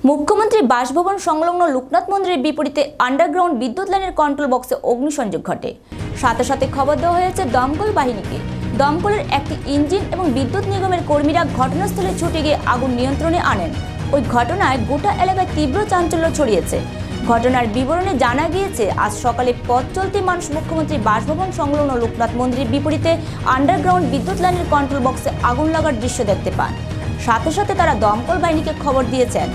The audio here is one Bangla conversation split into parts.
মুখ্যমন্ত্রী বাসভবন সংলগ্ন লোকনাথ মন্দিরের বিপরীতে আন্ডারগ্রাউন্ড বিদ্যুৎ লাইনের কন্ট্রোল বক্সে অগ্নিসংযোগ ঘটে। সাথে সাথে খবর দেওয়া হয়েছে দমকল বাহিনীকে। দমকলের একটি ইঞ্জিন এবং বিদ্যুৎ নিগমের কর্মীরা ঘটনাস্থলে ছুটে গিয়ে আগুন নিয়ন্ত্রণে আনেন। ওই ঘটনায় গোটা এলাকায় তীব্র চাঞ্চল্য ছড়িয়েছে। ঘটনার বিবরণে জানা গিয়েছে, আজ সকালে পথ চলতি মানুষ মুখ্যমন্ত্রী বাসভবন সংলগ্ন লোকনাথ মন্দিরের বিপরীতে আন্ডারগ্রাউন্ড বিদ্যুৎ লাইনের কন্ট্রোল বক্সে আগুন লাগার দৃশ্য দেখতে পান। সাথে সাথে তারা দমকল বাহিনীকে খবর দিয়েছেন।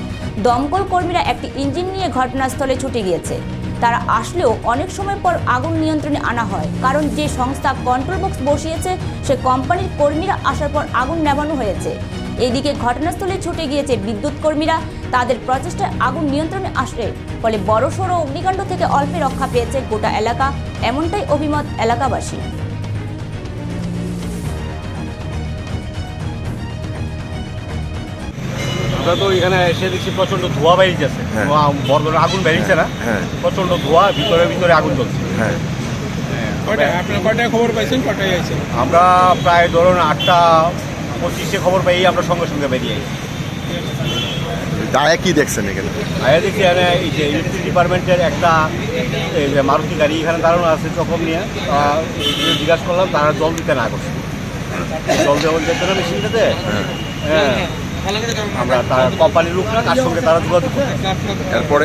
দমকল কর্মীরা একটি ইঞ্জিন নিয়ে ঘটনাস্থলে ছুটে গিয়েছে। তারা আসলেও অনেক সময় পর আগুন নিয়ন্ত্রণে আনা হয়, কারণ যে সংস্থা কন্ট্রোল বক্স বসিয়েছে সে কোম্পানির কর্মীরা আসার পর আগুন নেভানো হয়েছে। এদিকে ঘটনাস্থলে ছুটে গিয়েছে বিদ্যুৎ কর্মীরা। তাদের প্রচেষ্টায় আগুন নিয়ন্ত্রণে আসে, ফলে বড়সড় অগ্নিকাণ্ড থেকে অল্পে রক্ষা পেয়েছে গোটা এলাকা, এমনটাই অভিমত এলাকাবাসী। আমরা তো এখানে এসে দেখছি প্রচন্ড ধোঁয়া বেরিয়েছে, বড় ধরনের আগুন বেরিয়েছে না, প্রচন্ড ধোঁয়া, ভিতরে আগুন জ্বলছে। কয়টায় খবর পাইছেন, কটায় আছে? আমরা প্রায় ধরুন 8:25 খবর পেয়ে আমরা সঙ্গে সঙ্গে বেরিয়ে আসি। দায়া কি দেখছেন এখানে? আয়া দেখি এখানে এই যে ইলেকট্রিক ডিপার্টমেন্টের একটা এই যে মারুতি গাড়ি এখানে দাঁড়ানো আছে চকম নিয়ে, জিজ্ঞাসা করলাম, তারা জল দিতে না করছে। জল দেওয়া যেত না মেশিনটাতে। হ্যাঁ, আমরা তার কোম্পানির লোক না, তার সঙ্গে তারা যোগাযোগ করছে। এরপরে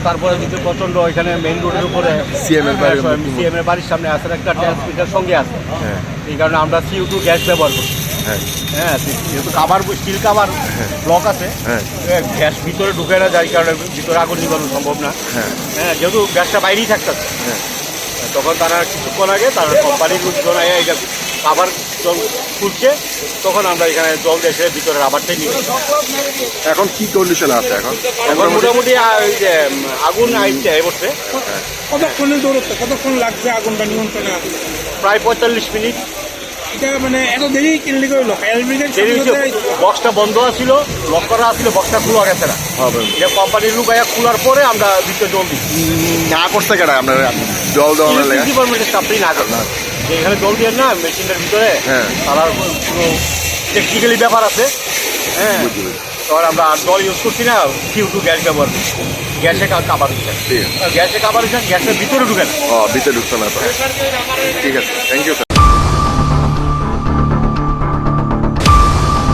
তারপরে যদি প্রচন্ড ওইখানে মেইন রোডের উপরে সিএম এর বাড়ির সামনে আছে একটা ট্রান্সমিটার সঙ্গে আছে, এই কারণে আমরা CO2 গ্যাস ব্যবহার করছি। হ্যাঁ, যেহেতু কাভার স্টিল কাভার ব্লক আছে, গ্যাস ভিতরে ঢুকে না যায়, কারণে ভিতরে আগুন নিবানো সম্ভব না। হ্যাঁ, যেহেতু গ্যাসটা বাইরেই থাকতেছে, তখন তারা কিছুক্ষণ আগে তারা কোম্পানির লোকজন এটা কাভার জল খুলছে, তখন আমরা এখানে জল এসে ভিতরে রাবারটাই নিয়ে। এখন কি কন্ডিশন আছে? এখন মোটামুটি ওই যে আগুন আইতে বসছে। কতক্ষণের দৌড়চ্ছে, কতক্ষণ লাগছে আগুনটা নিয়ন্ত্রণে? প্রায় 45 মিনিট। এটা মানে এত দেরি কিনলে করলো? বক্সটা বন্ধ আছিল, লক করা আছিল, বক্সটা খোলা গেছে না। এটা কোম্পানির লোক খোলার পরে আমরা ভিতরে জল দিচ্ছি। না করতে গেলে আপনার জল দেওয়া ডিপার্টমেন্টের স্টাফটাই না করলাম, যে এখানে জল দিয়ে না মেশিনটার ভিতরে তারা পুরো টেকনিক্যালি ব্যাপার আছে। হ্যাঁ, তখন আমরা জল ইউজ করছি না, CO2 গ্যাস ব্যবহার করছি। গ্যাসে কাবার দিচ্ছে, গ্যাসে কাবার দিচ্ছে, গ্যাসের ভিতরে ঢুকে না। ভিতরে ঢুকতে না। ঠিক আছে, থ্যাংক ইউ স্যার।